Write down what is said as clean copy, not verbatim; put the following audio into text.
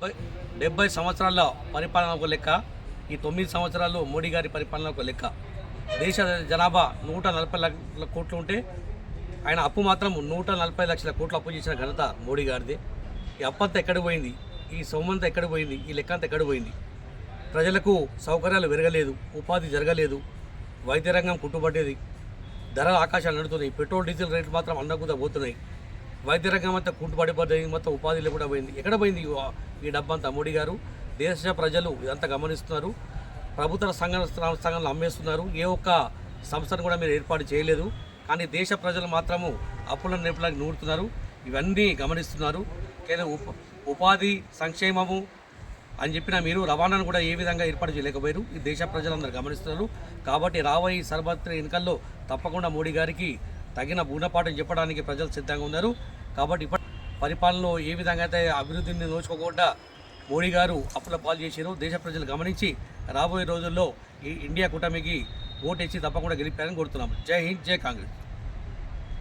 70 సంవత్సరాల పరిపాలన ఒక లెక్క, ఈ 9 సంవత్సరాలు మోడీ గారి పరిపాలన ఒక లెక్క. దేశ జనాభా 140 లక్షల కోట్లు ఉంటే ఆయన అప్పు మాత్రం 140 లక్షల కోట్లు అప్పు చేసిన ఘనత మోడీ గారిది. ఈ అప్పంతా ఎక్కడ పోయింది? ఈ సొమ్మంతా ఎక్కడ పోయింది? ఈ లెక్క అంతా ఎక్కడ పోయింది? ప్రజలకు సౌకర్యాలు పెరగలేదు, ఉపాధి జరగలేదు, వైద్య రంగం కుట్టుబట్టేది, ధరలు ఆకాశాలు నడుతున్నాయి, పెట్రోల్ డీజిల్ రేట్లు మాత్రం అన్నకుదా పోతున్నాయి, వైద్య రంగం అంతా కుంటుపడిపోతుంది, మొత్తం ఉపాధిలో కూడా పోయింది. ఎక్కడ పోయింది ఈ డబ్బంతా? మోడీ గారు దేశ ప్రజలు ఇదంతా గమనిస్తున్నారు. ప్రభుత్వ సంఘాలను అమ్మేస్తున్నారు. ఏ ఒక్క సంస్థను కూడా మీరు ఏర్పాటు చేయలేదు. కానీ దేశ ప్రజలు మాత్రము అప్పుల నిపులకు నూరుతున్నారు. ఇవన్నీ గమనిస్తున్నారు. కేవలం ఉపాధి సంక్షేమము అని చెప్పిన మీరు రవాణాను కూడా ఏ విధంగా ఏర్పాటు చేయలేకపోయారు. ఈ దేశ ప్రజలందరూ గమనిస్తున్నారు. కాబట్టి రాబోయే సార్వత్రిక ఎన్నికల్లో తప్పకుండా మోడీ గారికి తగిన గుణపాఠం చెప్పడానికి ప్రజలు సిద్ధంగా ఉన్నారు. కాబట్టి ఇప్పటి పరిపాలనలో ఏ విధంగా అయితే అభివృద్ధిని నోచుకోకుండా మోడీ గారు అప్పుల పాలు చేశారు, దేశ ప్రజలు గమనించి రాబోయే రోజుల్లో ఈ ఇండియా కూటమికి ఓటేసి తప్పకుండా గెలిపారని కోరుతున్నాము. జై హింద్, జై కాంగ్రెస్.